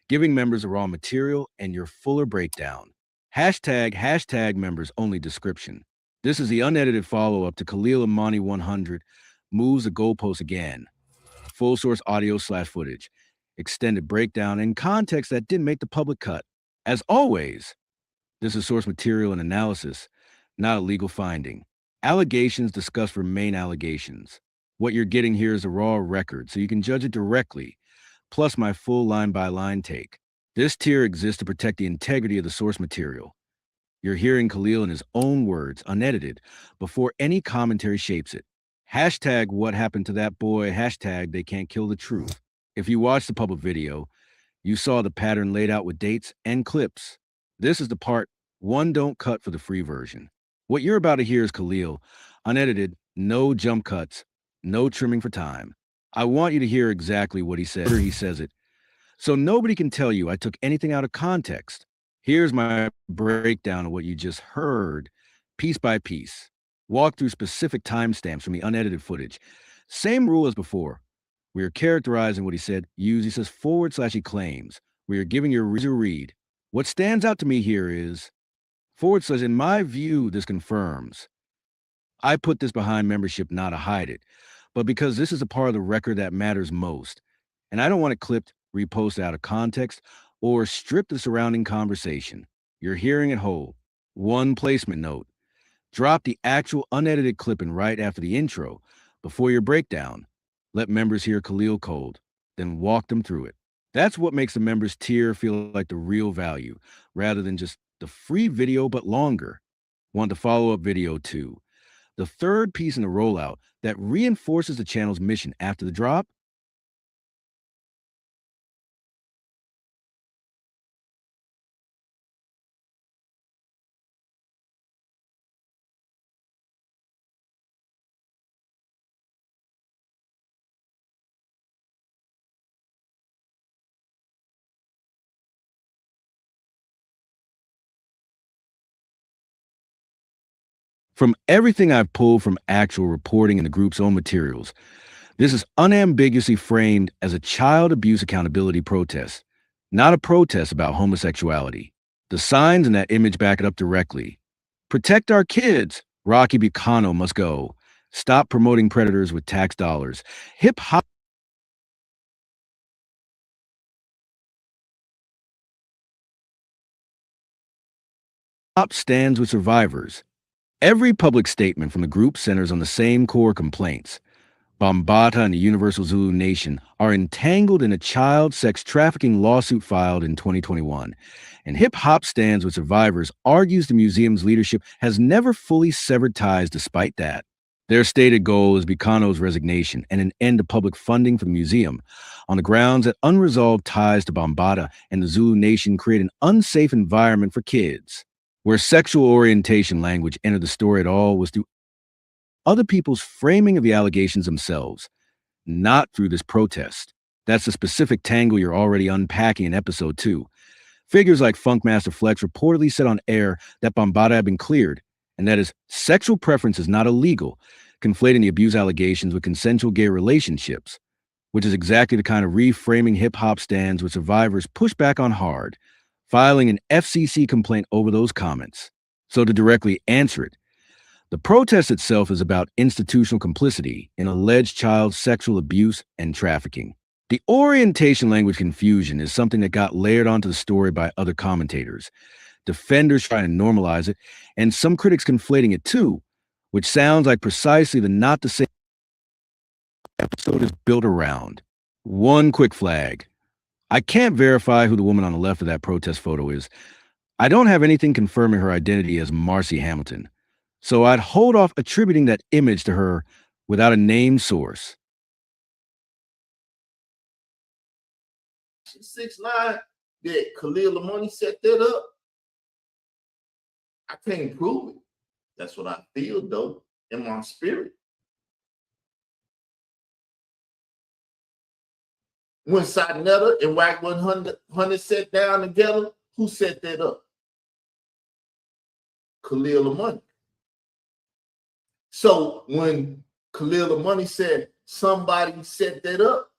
giving members the raw material and your fuller breakdown. Hashtag members only description. This is the unedited follow-up to Khalil Imani 100 moves the goalpost again. Full source audio/footage, extended breakdown, and context that didn't make the public cut. As always, this is source material and analysis, not a legal finding. Allegations discussed remain allegations. What you're getting here is a raw record, so you can judge it directly, plus my full line-by-line take. This tier exists to protect the integrity of the source material. You're hearing Khalil in his own words, unedited, before any commentary shapes it. Hashtag what happened to that boy, hashtag they can't kill the truth. If you watched the public video, you saw the pattern laid out with dates and clips. This is the part one don't cut for the free version. What you're about to hear is Khalil, unedited, no jump cuts, no trimming for time. I want you to hear exactly what he said. He says it. So nobody can tell you I took anything out of context. Here's my breakdown of what you just heard, piece by piece. Walk through specific timestamps from the unedited footage. Same rule as before. We are characterizing what he said. He says / he claims. We are giving your reader read. What stands out to me here is / in my view, this confirms. I put this behind membership not to hide it, but because this is a part of the record that matters most. And I don't want it clipped, reposted out of context, or strip the surrounding conversation. You're hearing it whole. One placement note. Drop the actual unedited clipping right after the intro, before your breakdown. Let members hear Khalil cold, then walk them through it. That's what makes the members tier feel like the real value, rather than just the free video but longer. Want the follow-up video too. The third piece in the rollout that reinforces the channel's mission after the drop. From everything I've pulled from actual reporting in the group's own materials, this is unambiguously framed as a child abuse accountability protest, not a protest about homosexuality. The signs in that image back it up directly. Protect our kids. Rocky Bucano must go. Stop promoting predators with tax dollars. Hip hop stands with survivors. Every public statement from the group centers on the same core complaints. Bambaataa and the Universal Zulu Nation are entangled in a child sex trafficking lawsuit filed in 2021. And Hip Hop Stands with Survivors argues the museum's leadership has never fully severed ties despite that. Their stated goal is Bucano's resignation and an end to public funding for the museum on the grounds that unresolved ties to Bambaataa and the Zulu Nation create an unsafe environment for kids. Where sexual orientation language entered the story at all was through other people's framing of the allegations themselves, not through this protest. That's the specific tangle you're already unpacking in episode 2. Figures like Funkmaster Flex reportedly said on air that Bambaataa had been cleared, and that his sexual preference is not illegal, conflating the abuse allegations with consensual gay relationships, which is exactly the kind of reframing Hip Hop Stands with survivors push back on hard, filing an FCC complaint over those comments. So to directly answer it, the protest itself is about institutional complicity in alleged child sexual abuse and trafficking. The orientation language confusion is something that got layered onto the story by other commentators, defenders trying to normalize it, and some critics conflating it too, which sounds like precisely the not the same episode is built around. One quick flag. I can't verify who the woman on the left of that protest photo is. I don't have anything confirming her identity as Marcy Hamilton, so I'd hold off attributing that image to her without a named source. 6ix9ine that Khalil Imani set that up. I can't prove it. That's what I feel though in my spirit. When Sadnetta and Wack 100 sat down together, who set that up? Khalil Imani. So when Khalil Imani said somebody set that up,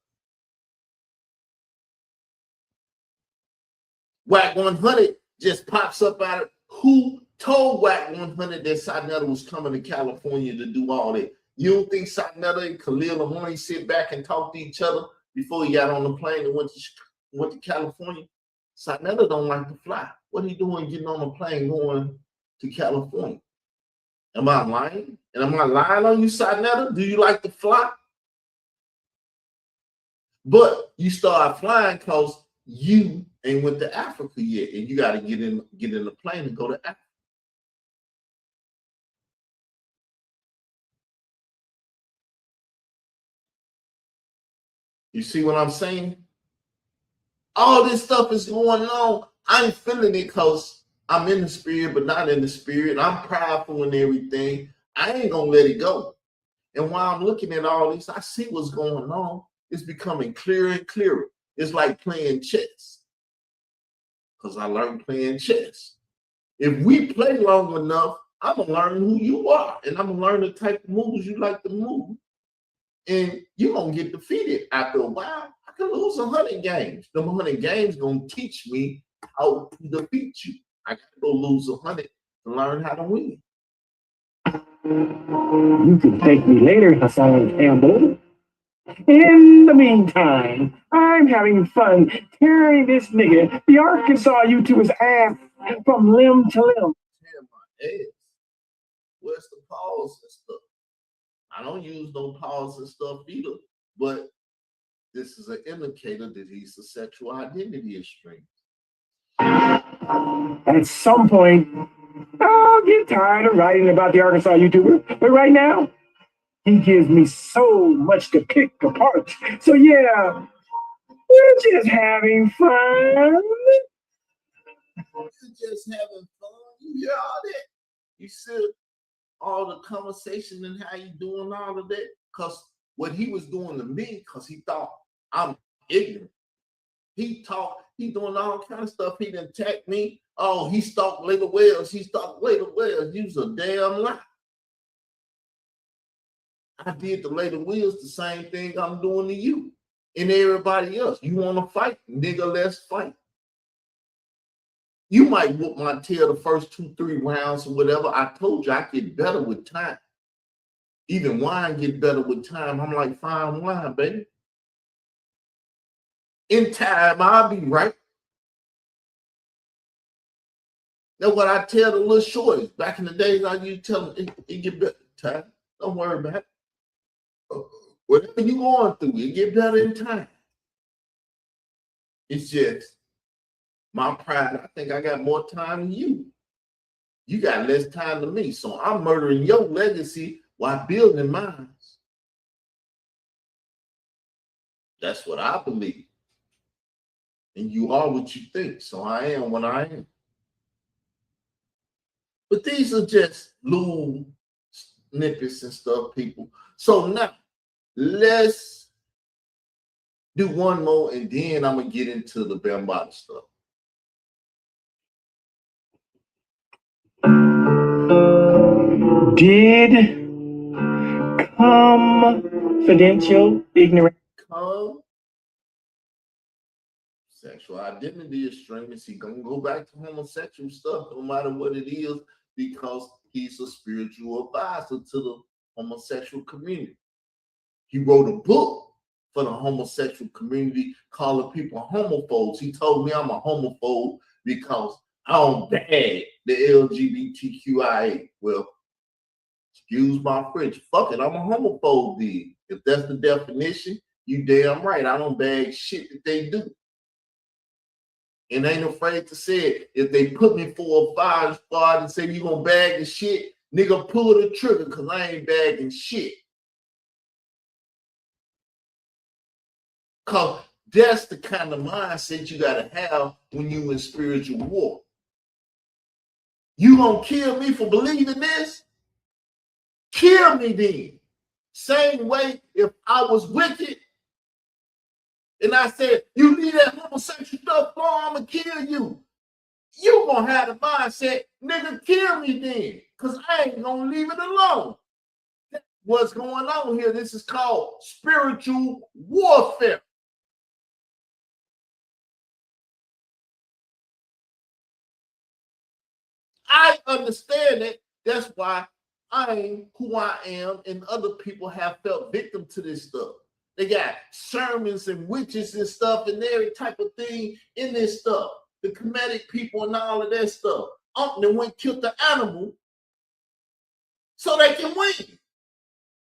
Whack 100 just pops up out of who told Whack 100 that Sarnetta was coming to California to do all that? You don't think Sarnetta and Khalil Amani sit back and talk to each other before he got on the plane and went to California? Sarnetta don't like to fly. What are you doing getting on a plane going to California? Am I lying? And am I lying on you, Sarnetta? Do you like to fly? But you start flying because you ain't went to Africa yet, and you got to get in the plane and go to Africa. You see what I'm saying? All this stuff is going on. I'm feeling it because I'm in the spirit, but not in the spirit. I'm prideful and everything. I ain't gonna let it go. And while I'm looking at all this, I see what's going on. It's becoming clearer and clearer. It's like playing chess. Because I learned playing chess. If we play long enough, I'm gonna learn who you are, and I'm gonna learn the type of moves you like to move. And you're gonna get defeated after a while. I can lose 100 games. The 100 games gonna teach me how to defeat you. I gotta go lose 100 to learn how to win. You can thank me later, Hassan Campbell. In the meantime, I'm having fun tearing this nigga, the Arkansas YouTuber's ass from limb to limb. Tear my ass. Where's the pause and stuff? I don't use no pause and stuff either, but this is an indicator that he's a sexual identity extremist. At some point, I'll get tired of writing about the Arkansas YouTuber, but right now, he gives me so much to pick apart. So yeah, we're just having fun. You're just having fun. You hear all that? You see all the conversation and how you doing all of that? Because what he was doing to me, because he thought I'm ignorant. He doing all kind of stuff. He didn't attack me. Oh, he stalked Layla Wells. He stalked Layla Wells. You was a damn lie. I did to Layla Wells the same thing I'm doing to you and everybody else. You want to fight? Nigga, let's fight. You might whoop my tail the first 2-3 rounds or whatever. I told you I get better with time. Even wine get better with time. I'm like fine wine, baby. In time, I'll be right. That's what I tell the little shorties. Back in the days, I used to tell them, it get better in time. Don't worry about it. Whatever you going through, it get better in time. It's just my pride. I think I got more time than you. You got less time than me. So I'm murdering your legacy while building mine. That's what I believe. And you are what you think. So I am what I am. But these are just little snippets and stuff, people. So now let's do one more, and then I'm gonna get into the Bambaataa stuff. Did confidential ignorant Sexual identity extremist. He gonna go back to homosexual stuff no matter what it is, because he's a spiritual advisor to the homosexual community. He wrote a book for the homosexual community calling people homophobes. He told me I'm a homophobe because I don't bag the LGBTQIA. Well, excuse my French. Fuck it, I'm a homophobe then. If that's the definition, you damn right. I don't bag shit that they do. And ain't afraid to say it. If they put me for a fire squad and say you gonna bag the shit, nigga, pull the trigger, because I ain't bagging shit. Because that's the kind of mindset you gotta have when you in spiritual war. You gonna kill me for believing this? Kill me then. Same way if I was wicked and I said, you leave that homosexual stuff alone, I'm gonna kill you. You gonna have the mindset, nigga, kill me then, because I ain't gonna leave it alone. What's going on here? This is called spiritual warfare. understand it. That's why I am who I am, and other people have felt victim to this stuff. They got sermons and witches and stuff and every type of thing in this stuff. The comedic people and all of that stuff. They went killed the animal so they can win.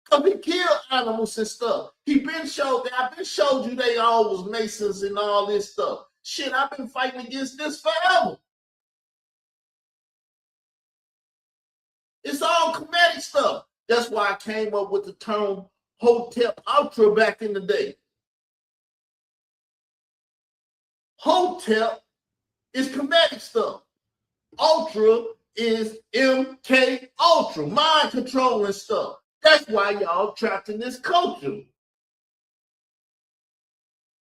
Because he killed animals and stuff. I've been showed you they all was Masons and all this stuff. Shit, I've been fighting against this forever. It's all comedic stuff. That's why I came up with the term Hotep Ultra back in the day. Hotep is comedic stuff. Ultra is MK Ultra, mind controlling stuff. That's why y'all trapped in this culture.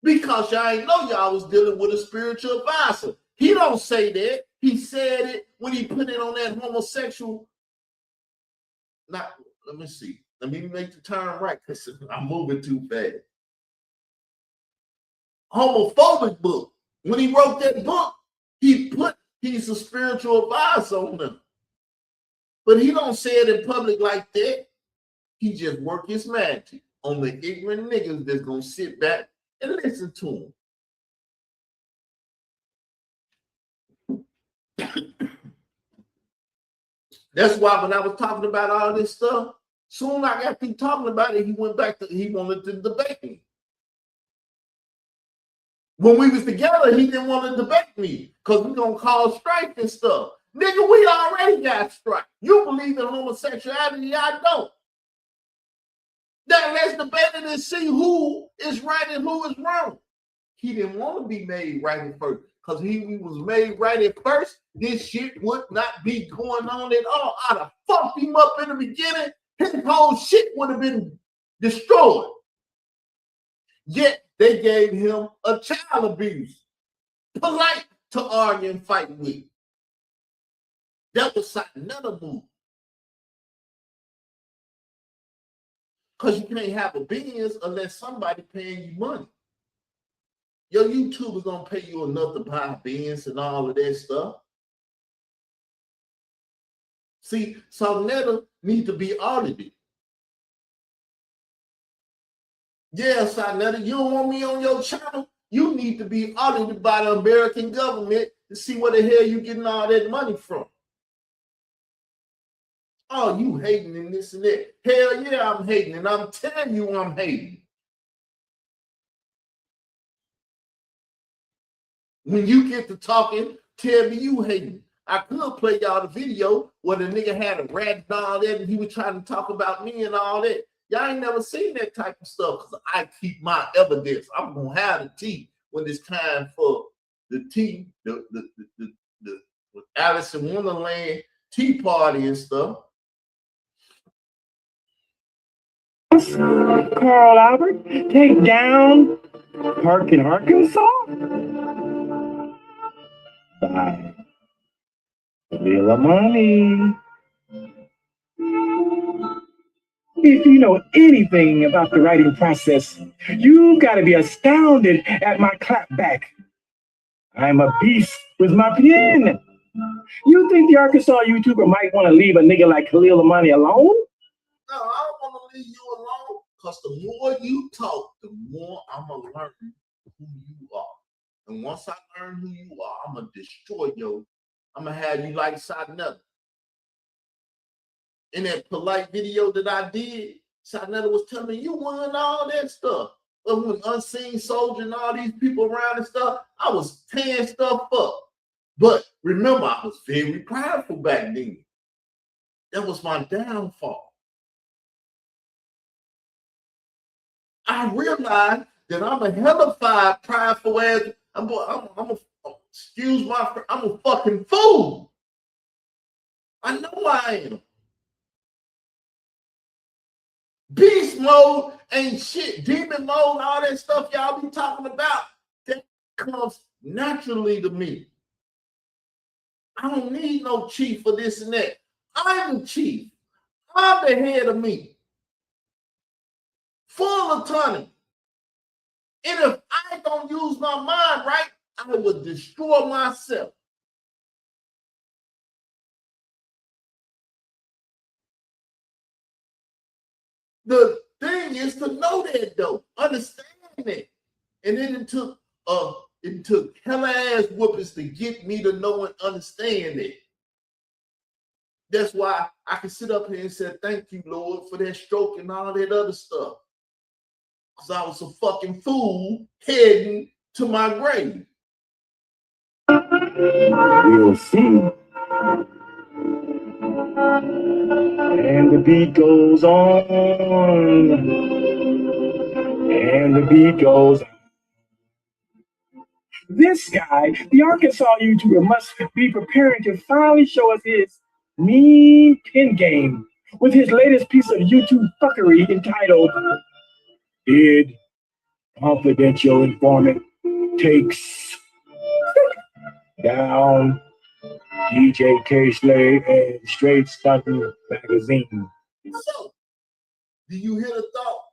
Because y'all ain't know y'all was dealing with a spiritual advisor. He don't say that. He said it when he put it on that homosexual. Now, let me see. Let me make the term right because I'm moving too fast. Homophobic book. When he wrote that book, he's a spiritual advisor on them. But he don't say it in public like that. He just work his magic on the ignorant niggas that's gonna sit back and listen to him. That's why when I was talking about all this stuff, soon I got through talking about it, he wanted to debate me. When we was together, he didn't want to debate me because we're gonna cause strife and stuff. Nigga, we already got strife. You believe in homosexuality, I don't. Now let's debate it and see who is right and who is wrong. He didn't want to be made right at first. Because he was made right at first, this shit would not be going on at all. I'd have fucked him up in the beginning. His whole shit would have been destroyed. Yet they gave him a child abuse. Polite to argue and fight with. That was another move. Because you can't have a business unless somebody paying you money. Your YouTuber's gonna pay you enough to buy Benz and all of that stuff. See, Sarnetta needs to be audited. Yeah, Sarnetta, you don't want me on your channel. You need to be audited by the American government to see where the hell you getting all that money from. Oh, you hating and this and that. Hell yeah, I'm hating, and I'm telling you I'm hating. When you get to talking, tell me you hating. I could play y'all the video where the nigga had a rat and all that, and he was trying to talk about me and all that. Y'all ain't never seen that type of stuff because I keep my evidence. I'm gonna have the tea when it's time for the tea, the Alice in Wonderland tea party and stuff. Carl Albert, take down Park in Arkansas? By Real Money. If you know anything about the writing process, you've got to be astounded at my clapback. I'm a beast with my pen. You think the Arkansas YouTuber might want to leave a nigga like Khalil Amani alone? No, I don't want to leave you alone because the more you talk, the more I'm going to learn who you are. And once I learn who you are, I'm going to destroy you. I'm going to have you like Sarnetta. In that polite video that I did, Sarnetta was telling me you won all that stuff. But when Unseen Soldier and all these people around and stuff, I was tearing stuff up. But remember, I was very prideful back then. That was my downfall. I realized that I'm a hellified, prideful ass. I'm a fucking fool. I know I am. Beast mode ain't shit. Demon mode, all that stuff y'all be talking about, that comes naturally to me. I don't need no chief for this and that. I'm the chief. I'm the head of me. Full autonomy. And if I don't use my mind right, I would destroy myself. The thing is to know that though, understand it. And then it took hella ass whoopings to get me to know and understand it. That's why I can sit up here and say, thank you, Lord, for that stroke and all that other stuff. Because I was a fucking fool heading to my grave. We'll see. And the beat goes on. And the beat goes on. This guy, the Arkansas YouTuber, must be preparing to finally show us his mean pin game with his latest piece of YouTube fuckery entitled Did Confidential Informant Takes Down DJ K-Slay and Straight Stunting Magazine. So, do you hear the thought?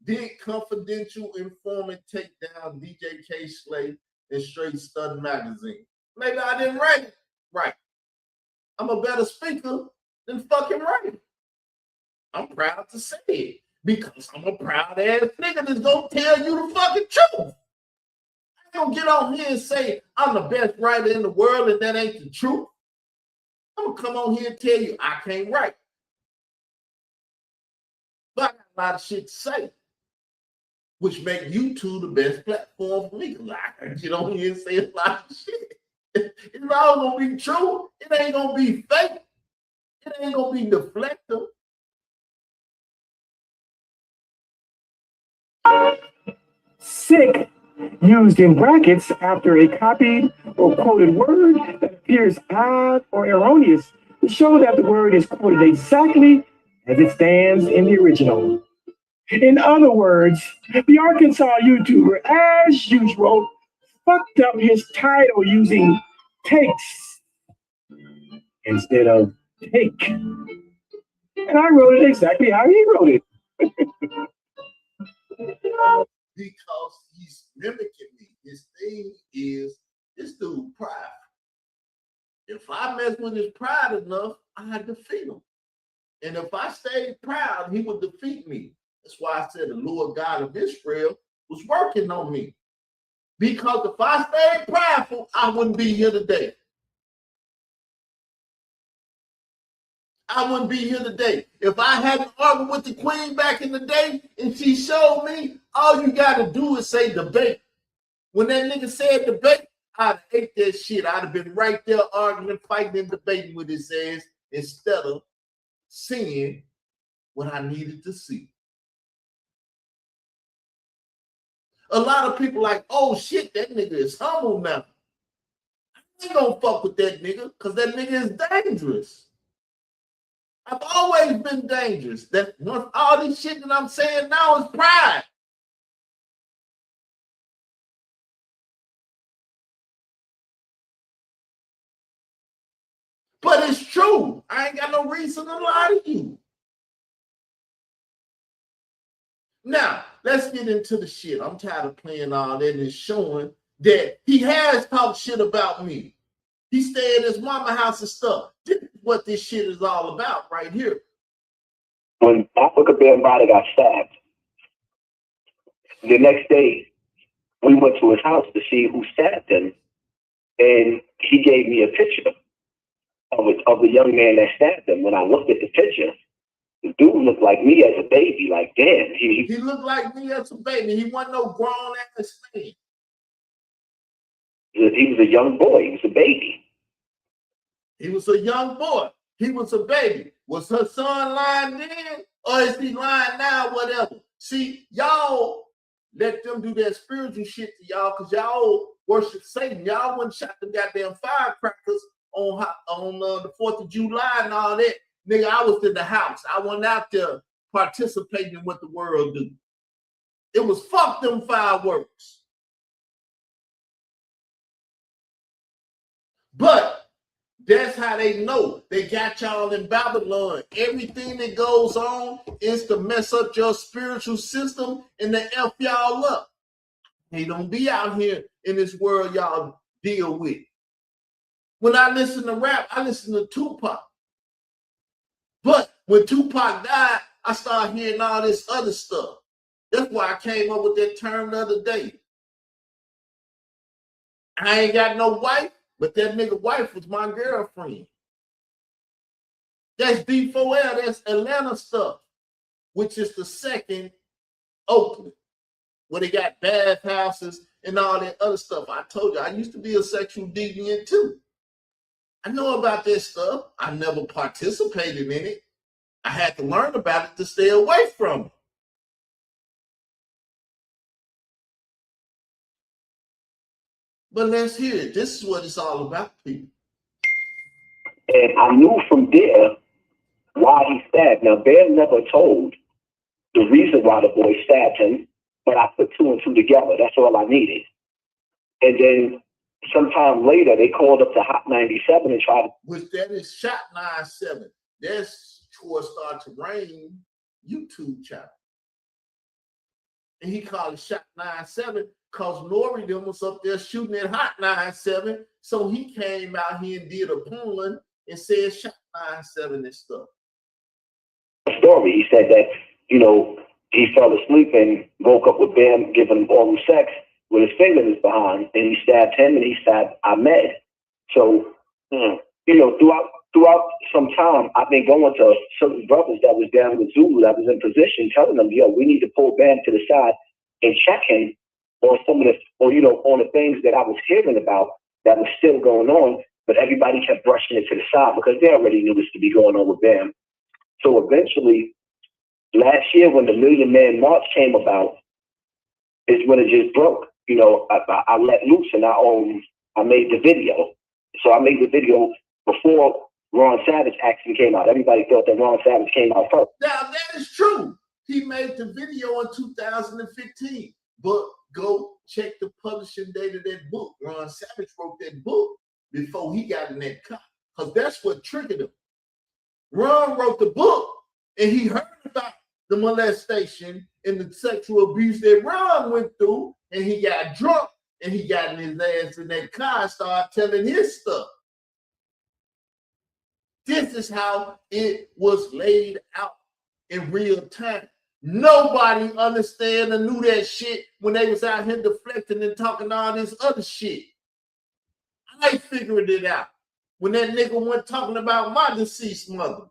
Did Confidential Informant take down DJ K-Slay and Straight Stunting Magazine? Maybe I didn't write it right. I'm a better speaker than fucking writer. I'm proud to say it because I'm a proud ass nigga that's gonna tell you the fucking truth. I ain't gonna get on here and say I'm the best writer in the world and that ain't the truth. I'm gonna come on here and tell you I can't write. But I got a lot of shit to say, which make YouTube the best platform for me. I can get on here and say a lot of shit. It's all gonna be true. It ain't gonna be fake. It ain't gonna be deflective. Sick, used in brackets after a copied or quoted word that appears odd or erroneous to show that the word is quoted exactly as it stands in the original. In other words, the Arkansas YouTuber, as usual, fucked up his title using takes instead of take. And I wrote it exactly how he wrote it. Because he's mimicking me. His thing is this dude pride. If I mess with his pride enough, I defeat him. And if I stayed proud, he would defeat me. That's why I said the Lord God of Israel was working on me. Because if I stayed prideful, I wouldn't be here today. I wouldn't be here today. If I hadn't argued with the queen back in the day and she showed me, all you got to do is say debate. When that nigga said debate, I'd have ate that shit. I'd have been right there arguing, fighting, and debating with his ass instead of seeing what I needed to see. A lot of people like, oh shit, that nigga is humble now. I ain't gonna fuck with that nigga because that nigga is dangerous. I've always been dangerous. That once all this shit that I'm saying now is pride. But it's true. I ain't got no reason to lie to you. Now, let's get into the shit. I'm tired of playing all that and showing that he has talked shit about me. He stayed at his mama house and stuff. This is what this shit is all about right here. When Africa Bambaataa got stabbed, the next day we went to his house to see who stabbed him, and he gave me a picture of the young man that stabbed him. When I looked at the picture, the dude looked like me as a baby. Like, damn, he looked like me as a baby. He wasn't no grown ass man. He was a young boy. He was a baby. He was a young boy. He was a baby. Was her son lying then, or is he lying now? Whatever. See, y'all let them do that spiritual shit to y'all because y'all worship Satan. Y'all wouldn't shot the goddamn firecrackers on the 4th of July and all that. Nigga, I was in the house. I wasn't out there participating in what the world do. It was fuck them fireworks. But that's how they know. They got y'all in Babylon. Everything that goes on is to mess up your spiritual system and to F y'all up. They don't be out here in this world y'all deal with. When I listen to rap, I listen to Tupac. But when Tupac died, I started hearing all this other stuff. That's why I came up with that term the other day. I ain't got no wife, but that nigga wife was my girlfriend. That's D4L, that's Atlanta stuff, which is the second Oakland, where they got bathhouses and all that other stuff. I told you, I used to be a sexual deviant too. I know about this stuff. I never participated in it. I had to learn about it to stay away from it. But let's hear it. This is what it's all about, people. And I knew from there why he stabbed. Now, Bear never told the reason why the boy stabbed him, but I put two and two together. That's all I needed. And then sometime later, they called up to Hot 97 and tried to... Which that is Shot 97. That's Troy Start to Rain YouTube channel. And he called it Shot 97 because Nori them was up there shooting at Hot 97. So he came out here and did a pulling and said Shot 97 and stuff. Story. He said that, you know, he fell asleep and woke up with Bam giving him oral sex with his finger in his behind, and he stabbed him and he stabbed Ahmed. So, you know, throughout some time, I've been going to certain brothers that was down with Zulu that was in position, telling them, yo, we need to pull Bam to the side and check him on some of the, or, you know, on the things that I was hearing about that was still going on, but everybody kept brushing it to the side because they already knew this to be going on with Bam. So eventually, last year when the Million Man March came about, is when it just broke. You know, I let loose and I made the video. So I made the video before Ron Savage actually came out. Everybody thought that Ron Savage came out first. Now, that is true. He made the video in 2015. But go check the publishing date of that book. Ron Savage wrote that book before he got in that car. Because that's what triggered him. Ron wrote the book and he heard about the molestation and the sexual abuse that Ron went through, and he got drunk and he got in his ass in that car and started telling his stuff. This is how it was laid out in real time. Nobody understand or knew that shit when they was out here deflecting and talking all this other shit. I figured it out when that nigga went talking about my deceased mother.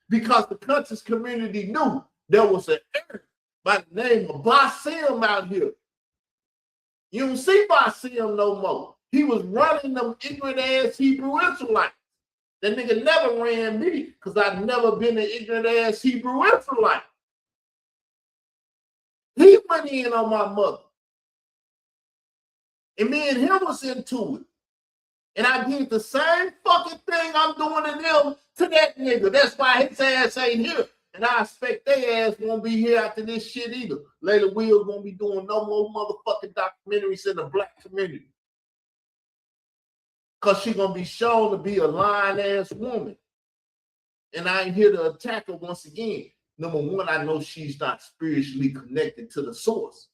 Because the conscious community knew there was an error by the name of Basim out here. You don't see Basim no more. He was running them ignorant ass Hebrew Israelites. That nigga never ran me because I've never been an ignorant ass Hebrew Israelite. He went in on my mother. And me and him was into it. And I did the same fucking thing I'm doing to them to that nigga. That's why his ass ain't here. And I expect their ass won't be here after this shit either. Layla Will's won't be doing no more motherfucking documentaries in the black community. Because she's going to be shown to be a lying-ass woman. And I ain't here to attack her once again. Number one, I know she's not spiritually connected to the source.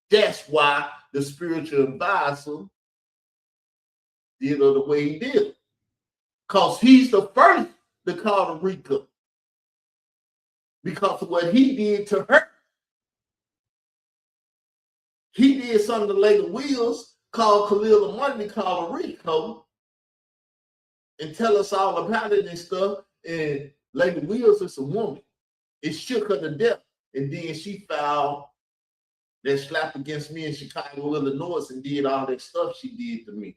That's why the spiritual advisor did her the way he did. Because he's the first to call the Rika. Because of what he did to her. He did something to Layla Wills called Khalil Monday called a Rico and tell us all about it and stuff. And Layla Wills is a woman. It shook her to death. And then she filed that slap against me in Chicago, Illinois, and did all that stuff she did to me.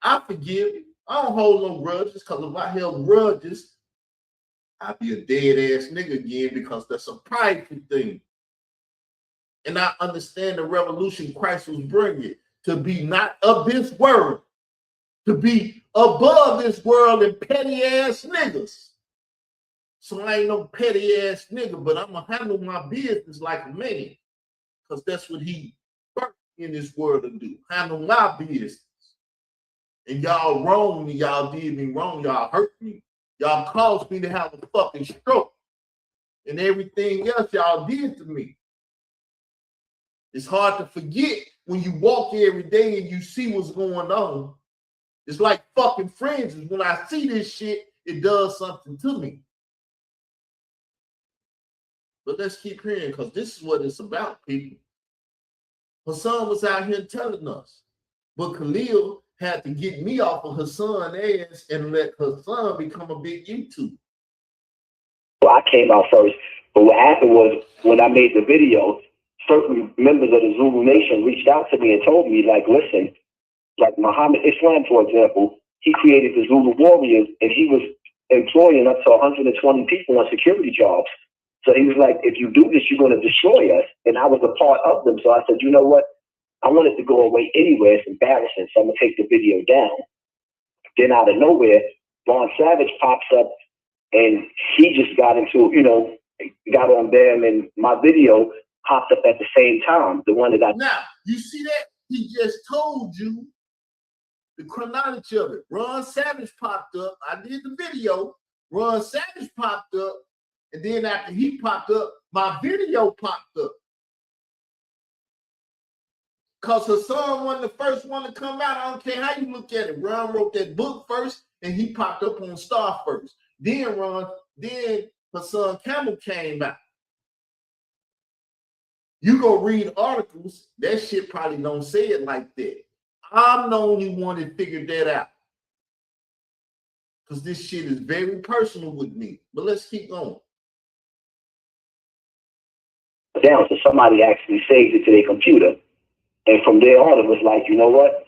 I forgive you. I don't hold no grudges, because if I held grudges, I'd be a dead-ass nigga again, because that's a prideful thing. And I understand the revolution Christ was bringing, to be not of this world, to be above this world and petty-ass niggas. So I ain't no petty-ass nigga, but I'm going to handle my business like a man, because that's what he worked in this world to do, handle my business. And y'all wrong me, y'all did me wrong, y'all hurt me. Y'all caused me to have a fucking stroke. And everything else y'all did to me. It's hard to forget when you walk every day and you see what's going on. It's like fucking Friends. When I see this shit it does something to me. But let's keep hearing, because this is what it's about, people. Hassan was out here telling us, but Khalil had to get me off of Hassan's ass and let Hassan become a big YouTuber. Well, I came out first, but what happened was when I made the video, certain members of the Zulu Nation reached out to me and told me, like, listen, like Muhammad Islam, for example, he created the Zulu Warriors, and he was employing up to 120 people on security jobs. So he was like, if you do this, you're going to destroy us. And I was a part of them. So I said, you know what? I want it to go away anyway. It's embarrassing. So I'm going to take the video down. Then out of nowhere, Vaughn Savage pops up, and he just got into, got on them, and my video popped up at the same time. The one that I... Now, you see that? He just told you the chronology of it. Ron Savage popped up. I did the video. Ron Savage popped up. And then after he popped up, my video popped up. Because Hassan wasn't the first one to come out. I don't care how you look at it. Ron wrote that book first, and he popped up on Star first. Then Hassan Campbell came out. You go read articles, that shit probably don't say it like that. I'm the only one that figured that out. Because this shit is very personal with me. But let's keep going. Down, so somebody actually saved it to their computer. And from there on, it was like, you know what?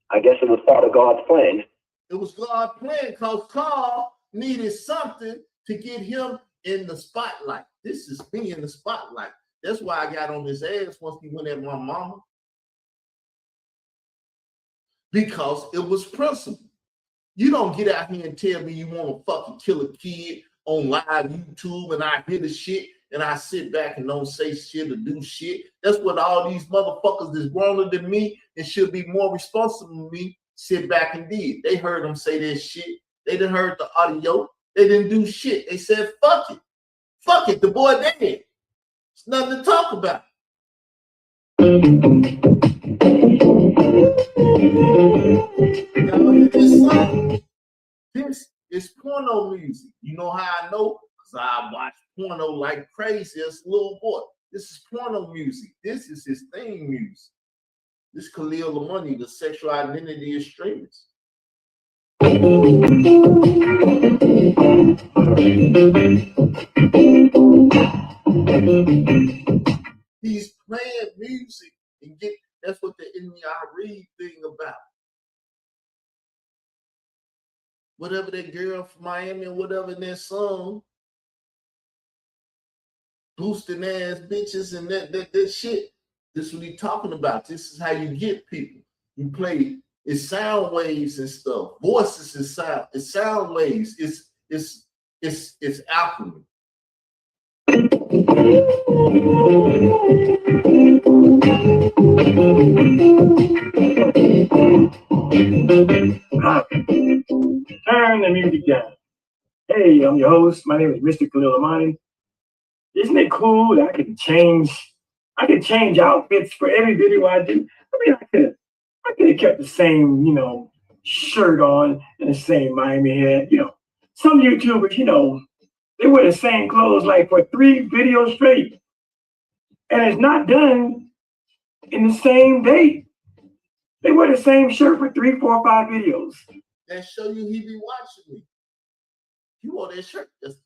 I guess it was part of God's plan. It was God's plan because Carl needed something to get him in the spotlight. This is me in the spotlight. That's why I got on his ass once he went at my mama. Because it was principle. You don't get out here and tell me you want to fucking kill a kid on live YouTube and I hear the shit and I sit back and don't say shit or do shit. That's what all these motherfuckers that's growner than me and should be more responsible than me sit back and did. They heard them say that shit. They didn't heard the audio. They didn't do shit. They said, fuck it. Fuck it. The boy dead. It's nothing to talk about. This is porno music. You know how I know? Because I watch porno like crazy as a little boy. This is porno music. This is his theme music. This Khalil Lamani, the sexual identity extremist. He's playing music and that's what the enemy I read thing about. Whatever that girl from Miami or whatever in that song, boosting ass bitches and that shit. This is what he's talking about. This is how you get people. You play it's sound waves and stuff. Voices is sound. It's sound waves. It's alchemy. Turn the music down. Hey, I'm your host. My name is Mr. Khalil Amani. Isn't it cool that I can change outfits for every video I do? I mean, I could have kept the same, shirt on and the same Miami hat. Some YouTubers, they wear the same clothes like for 3 videos straight. And it's not done in the same day. They wear the same shirt for 3, 4, 5 videos. That show you he be watching me. He wore that shirt yesterday.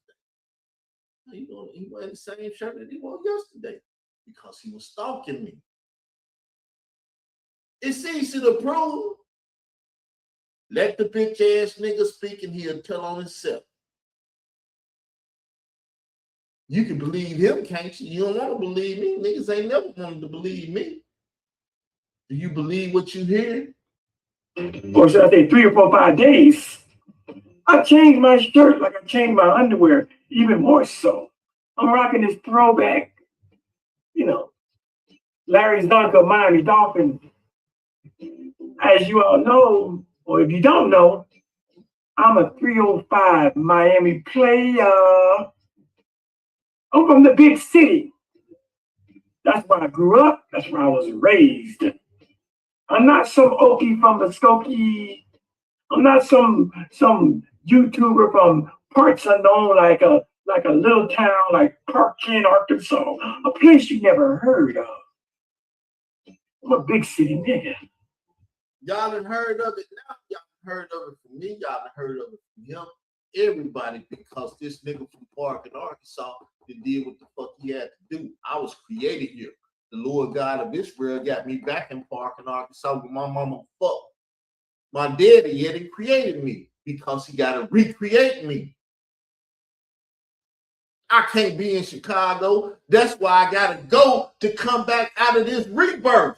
He wore the same shirt that he wore yesterday because he was stalking me. It's easy to prove. Let the bitch ass nigga speak and he'll tell on himself. You can believe him, can't you? You don't want to believe me. Niggas ain't never wanted to believe me. Do you believe what you hear? Or should I say 3 or 4, 5 days? I changed my shirt like I changed my underwear, even more so. I'm rocking this throwback, Larry Zonka, Miami Dolphins. As you all know, or if you don't know, I'm a 305 Miami player. I'm from the big city. That's where I grew up. That's where I was raised. I'm not some Okie from Muskogee. I'm not some YouTuber from parts unknown, like a little town like Parkland, Arkansas, a place you never heard of. I'm a big city nigga. Y'all done heard of it now. Y'all heard of it from me. Y'all done heard of it from him. Everybody, because this nigga from Parkland, Arkansas, did what the fuck he had to do. I was created here. The Lord God of Israel got me back in Parkland, Arkansas with my mama fuck. My daddy, yet he created me because he got to recreate me. I can't be in Chicago. That's why I got to go to come back out of this rebirth.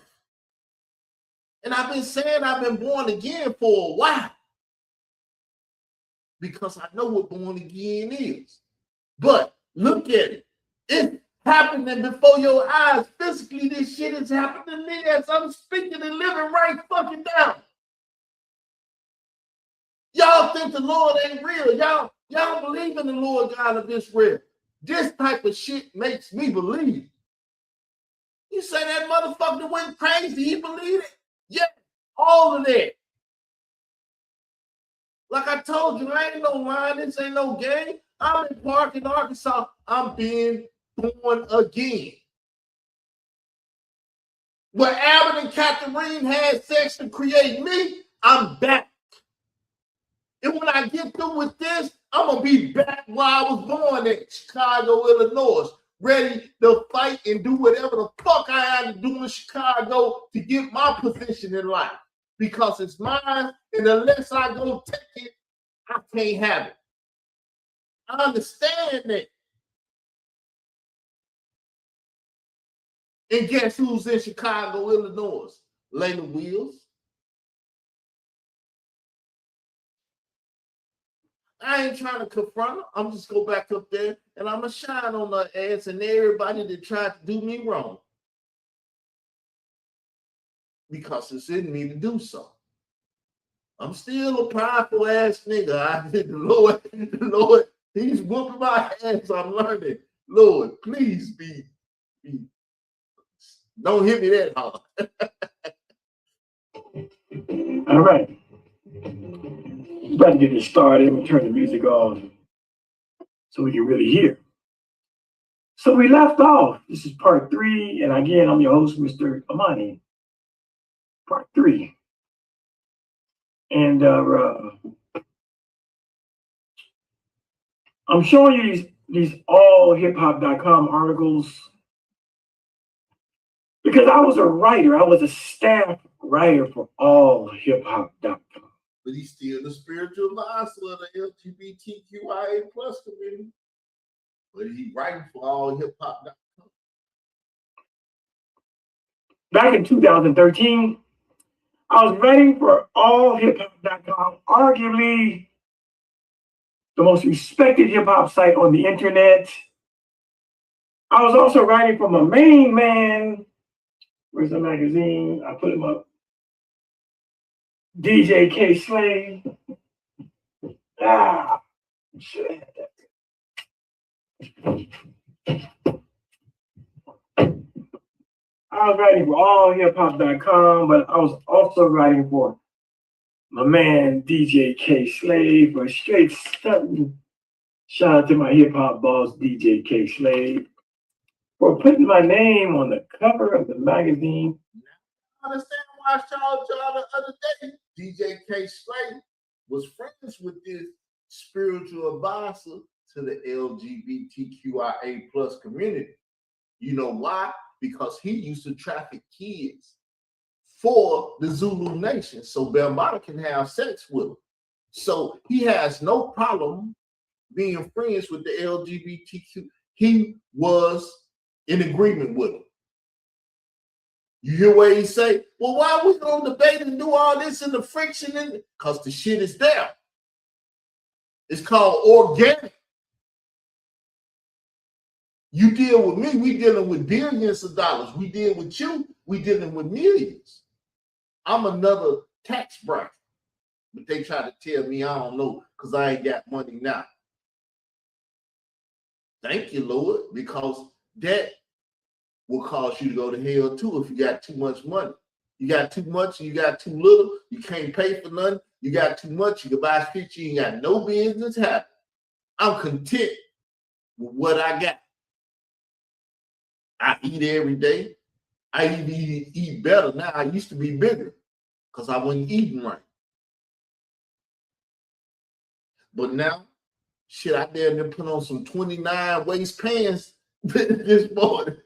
And I've been saying I've been born again for a while because I know what born again is. But look at it. It's happening before your eyes. Physically, this shit is happening to me as I'm speaking and living right fucking down. Y'all think the Lord ain't real. Y'all believe in the Lord God of Israel. This type of shit makes me believe. You say that motherfucker went crazy. He believed it? Yeah, all of that. Like I told you, I ain't no line. This ain't no game. I'm in Parkland, Arkansas. I'm being born again. Where Albert and Catherine had sex to create me, I'm back. And when I get through with this, I'm going to be back where I was born in Chicago, Illinois, ready to fight and do whatever the fuck I had to do in Chicago to get my position in life. Because it's mine, and unless I go take it, I can't have it. I understand that. And guess who's in Chicago, Illinois? Layla Wheels. I ain't trying to confront her. I'm just go back up there and I'm going to shine on her ass and everybody that tried to do me wrong. Because it's in me to do so. I'm still a prideful ass nigga. The Lord, he's whooping my ass. I'm learning. Lord, please be don't hit me that hard. All right. About to get this started. I'm going to turn the music off so we can really hear. So we left off. This is part 3. And again, I'm your host, Mr. Amani. Part 3. And I'm showing you these allhiphop.com articles because I was a writer. I was a staff writer for allhiphop.com. But he's still the spiritual advisor of the LGBTQIA plus community. But he's writing for allhiphop.com. Back in 2013, I was writing for allhiphop.com, arguably the most respected hip-hop site on the internet. I was also writing for my main man. Where's the magazine? I put him up. DJ K Slade. Should have had that. I was writing for allhiphop.com, but I was also writing for my man DJ K Slade for straight stunting. Shout out to my hip-hop boss DJ K Slade for putting my name on the cover of the magazine. I understand why I showed y'all the other day. DJ K Slade was friends with this spiritual advisor to the LGBTQIA plus community. You know why? Because he used to traffic kids for the Zulu Nation so Bambaataa can have sex with them. So he has no problem being friends with the LGBTQ. He was in agreement with them. You hear what he say? Well, why we gonna debate and do all this in the friction? Because the shit is there. It's called organic. You deal with me, we dealing with billions of dollars. We deal with you, we dealing with millions. I'm another tax bracket. But they try to tell me I don't know because I ain't got money now. Thank you, Lord, because that will cause you to go to hell too if you got too much money. You got too much, you got too little, you can't pay for nothing. You got too much, you can buy shit you ain't got no business having. I'm content with what I got. I eat every day. I even eat better now. I used to be bigger because I wasn't eating right. But now, shit, I dare to put on some 29 waist pants this morning.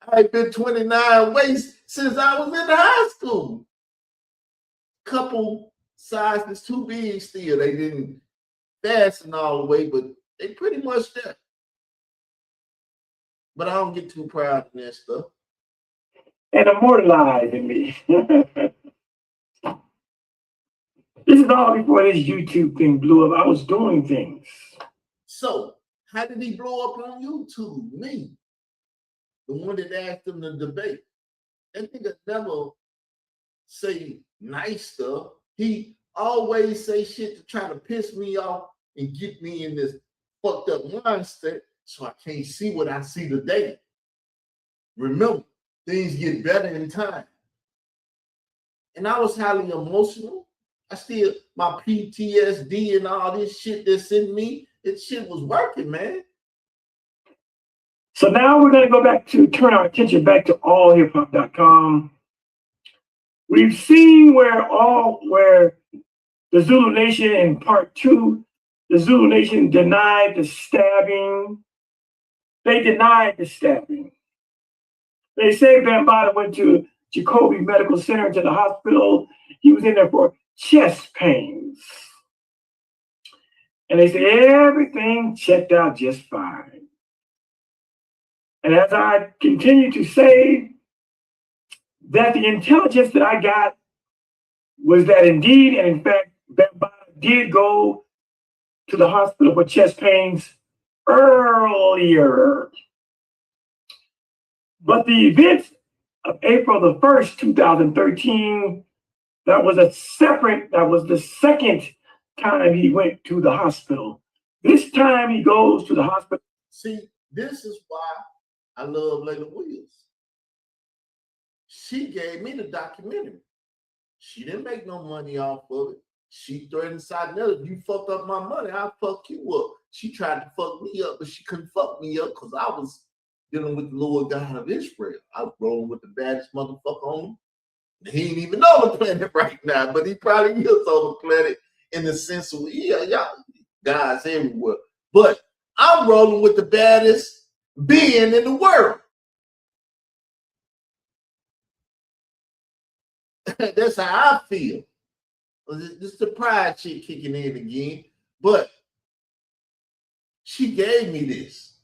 I ain't been 29 waist since I was in high school. Couple sizes too big still. They didn't fasten all the way, but they pretty much there. But I don't get too proud of that stuff. And immortalizing me. This is all before this YouTube thing blew up. I was doing things. So, how did he blow up on YouTube? Me. The one that asked him to debate. That nigga never say nice stuff. He always say shit to try to piss me off and get me in this fucked up mindset so I can't see what I see today. Remember, things get better in time. And I was highly emotional. I still, my PTSD and all this shit that's in me, it shit was working, man. So now we're going to go back to turn our attention back to allhiphop.com. We've seen where the Zulu Nation in part 2, the Zulu Nation denied the stabbing. They denied the stabbing. They say Bambaataa went to Jacoby Medical Center, to the hospital. He was in there for chest pains. And they said everything checked out just fine. And as I continue to say, that the intelligence that I got was that indeed, and in fact, Bambaataa did go to the hospital for chest pains earlier. But the events of April the 1st, 2013, that was the second time he went to the hospital. This time he goes to the hospital. See, this is why I love Layla Williams. She gave me the documentary. She didn't make no money off of it. She threatened Sadnell, if you fuck up my money, I'll fuck you up. She tried to fuck me up, but she couldn't fuck me up because I was dealing with the Lord God of Israel. I was rolling with the baddest motherfucker on him. He ain't even on the planet right now, but he probably is on the planet in the sense of, yeah, y'all guys everywhere. But I'm rolling with the baddest being in the world. That's how I feel. This is the pride shit kicking in again. But she gave me this.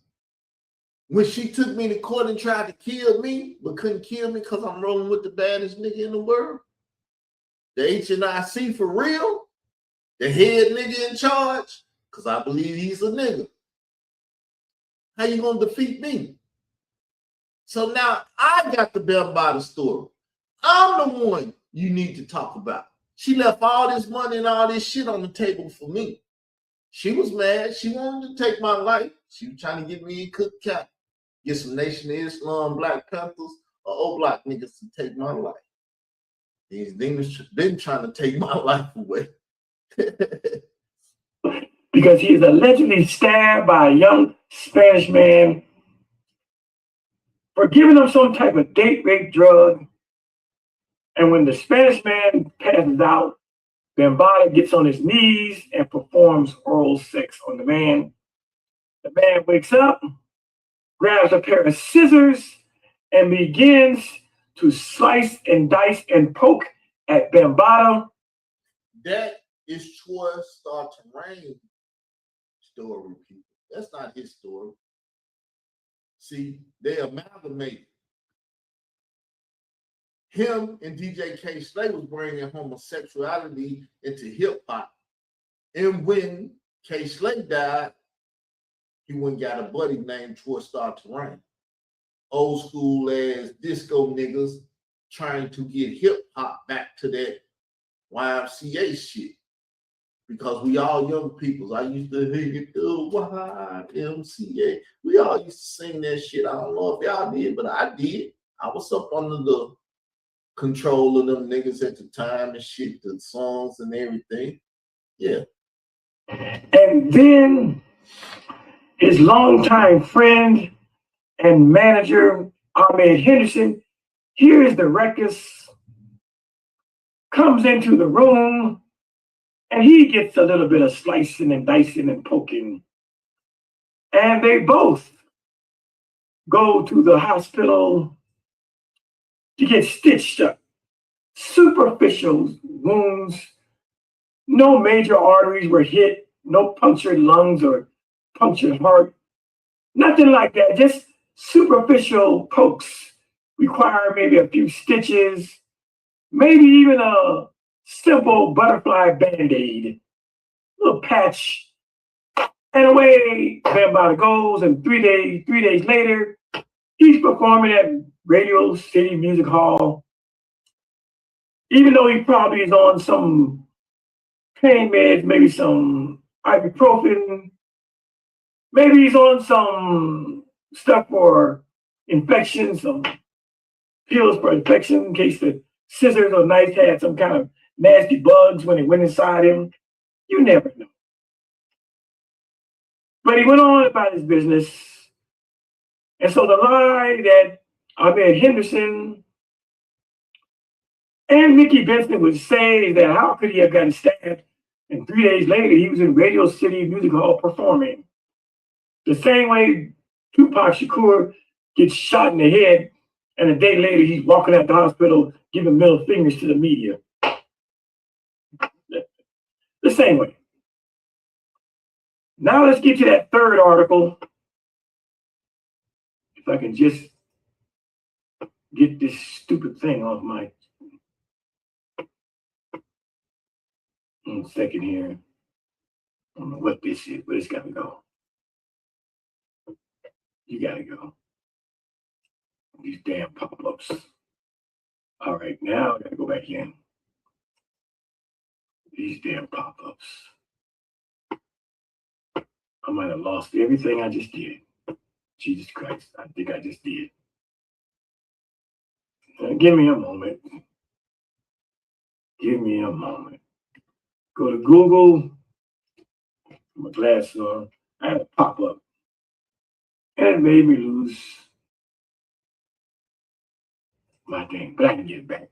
When she took me to court and tried to kill me, but couldn't kill me because I'm rolling with the baddest nigga in the world, the HNIC for real, the head nigga in charge, because I believe he's a nigga. How you gonna defeat me? So now I got the Bambaataa story. I'm the one you need to talk about. She left all this money and all this shit on the table for me. She was mad. She wanted to take my life. She was trying to get me in Cook County. Get some Nation of Islam, Black Panthers, or old black niggas to take my life. These demons been trying to take my life away. Because he is allegedly stabbed by a young Spanish man for giving him some type of date rape drug. And when the Spanish man passes out, Bambaataa gets on his knees and performs oral sex on the man. The man wakes up, grabs a pair of scissors, and begins to slice and dice and poke at Bambaataa. That is Troy Star Terrain story, people. That's not his story. See, they amalgamated. Him and DJ K. Slay was bringing homosexuality into hip hop. And when K. Slay died, he went and got a buddy named Troy Star Terrain. Old school ass disco niggas trying to get hip hop back to that YMCA shit. Because we all young people. I used to hear the YMCA. We all used to sing that shit. I don't know if y'all did, but I did. I was up under the control of them niggas at the time and shit, the songs and everything. Yeah. And then his longtime friend and manager, Ahmed Henderson, hears the ruckus, comes into the room, and he gets a little bit of slicing and dicing and poking. And they both go to the hospital to get stitched up. Superficial wounds, no major arteries were hit, no punctured lungs or punctured heart, nothing like that, just superficial pokes require maybe a few stitches, maybe even a simple butterfly band-aid, little patch, and away Bambaataa goes. And 3 days later, he's performing at Radio City Music Hall, even though he probably is on some pain meds, maybe some ibuprofen, maybe he's on some stuff for infection, some pills for infection in case the scissors or knife had some kind of nasty bugs when it went inside him. You never know. But he went on about his business. And so the lie that Ahmed Henderson and Mickey Benson would say that how could he have gotten stabbed, and 3 days later he was in Radio City Music Hall performing. The same way Tupac Shakur gets shot in the head, and a day later he's walking out the hospital giving middle fingers to the media. The same way. Now let's get to that third article. If I can just get this stupid thing off my 1 second here. I don't know what this is, but it's gotta go. You gotta go. These damn pop-ups. All right, now I gotta go back in. These damn pop-ups. I might have lost everything I just did. Jesus Christ, I think I just did. Give me a moment. Give me a moment. Go to Google. My glasses on. I had a pop-up. And it made me lose my thing, but I can get it back.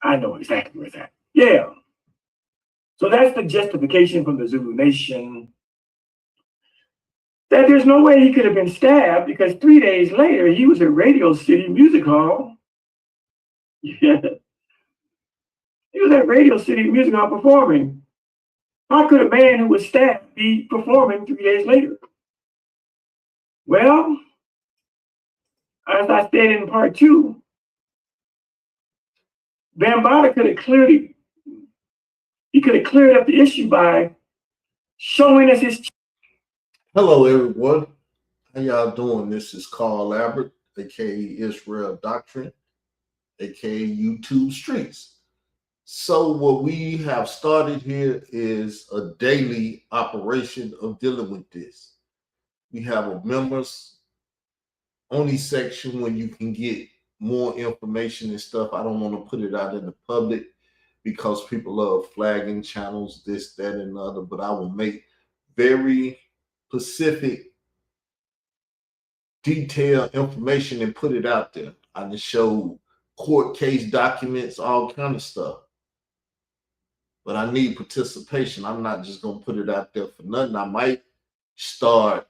I know exactly where it's at. Yeah. So that's the justification from the Zulu Nation that there's no way he could have been stabbed because 3 days later he was at Radio City Music Hall. Yeah. He was at Radio City Music Hall performing. How could a man who was stabbed be performing 3 days later? Well, as I said in part 2, Bambaataa could have cleared up the issue by showing us his. Hello, everyone. How y'all doing? This is Carl Albert, aka Israel Doctrine, aka YouTube Streets. So what we have started here is a daily operation of dealing with this. We have a members only section where you can get more information and stuff. I don't want to put it out in the public because people love flagging channels, this, that, and the other, but I will make very specific, detailed information and put it out there. I just show court case documents, all kind of stuff. But I need participation. I'm not just going to put it out there for nothing. I might start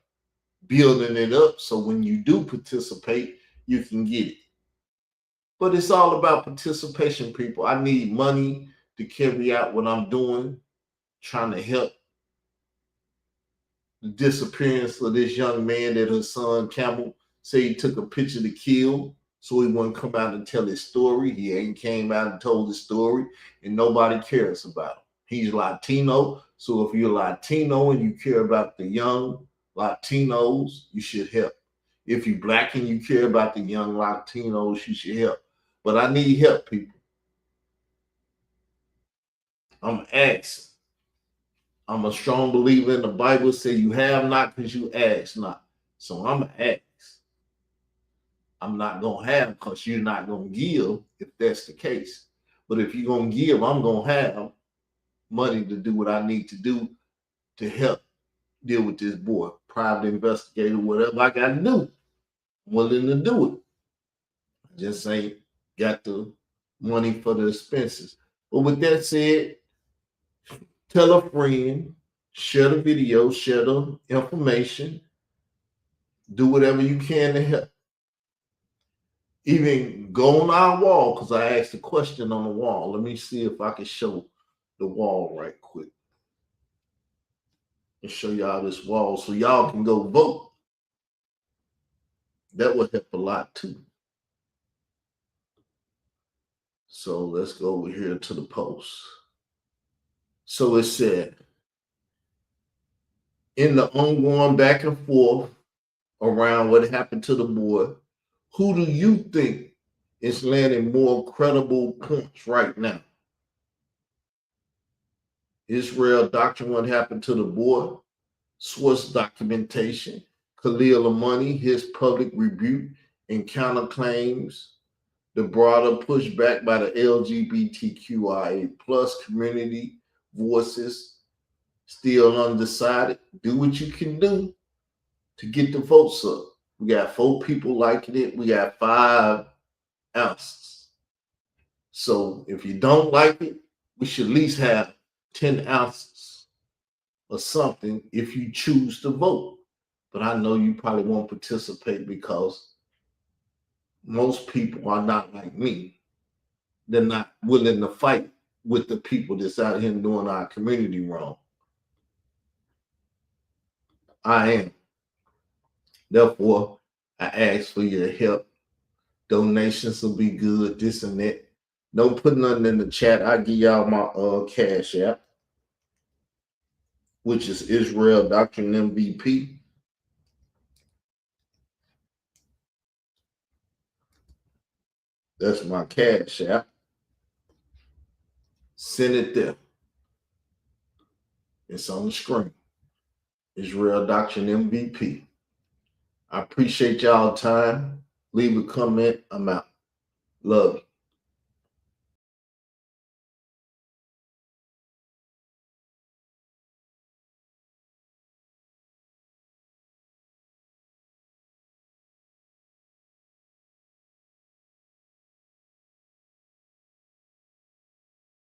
building it up so when you do participate, you can get it. But it's all about participation, people. I need money to carry out what I'm doing, trying to help the disappearance of this young man that his son Campbell said he took a picture to kill so he wouldn't come out and tell his story. He ain't came out and told his story, and nobody cares about him. He's Latino, so if you're Latino and you care about the young Latinos, you should help. If you're Black and you care about the young Latinos, you should help. But I need help, people. I'm asking. I'm a strong believer in the Bible. Say you have not because you ask not. So I'm going to ask. I'm not gonna have, because you're not gonna give if that's the case. But if you're gonna give, I'm gonna have money to do what I need to do to help deal with this boy, private investigator, whatever I got to do. I'm willing to do it. I just ain't got the money for the expenses. But with that said, tell a friend, share the video, share the information, do whatever you can to help. Even go on our wall, because I asked a question on the wall. Let me see if I can show the wall right quick and show y'all this wall so y'all can go vote. That would help a lot too. So let's go over here to the post. So it said, in the ongoing back and forth around what happened to the boy, who do you think is landing more credible points right now? Israel Doctrine, what happened to the boy, source documentation, Khalil Amani, his public rebuke and counterclaims, the broader pushback by the LGBTQIA plus community voices, still undecided. Do what you can do to get the votes up. We got 4 people liking it. We got 5 ounces. So if you don't like it, we should at least have 10 ounces or something if you choose to vote. But I know you probably won't participate because most people are not like me. They're not willing to fight with the people that's out here doing our community wrong. I am. Therefore, I ask for your help. Donations will be good, this and that. Don't put nothing in the chat. I'll give y'all my cash app, which is Israel Doctrine MVP. That's my cash app. Send it there. It's on the screen. Israel Doctrine MVP. I appreciate y'all time. Leave a comment. I'm out. Love you.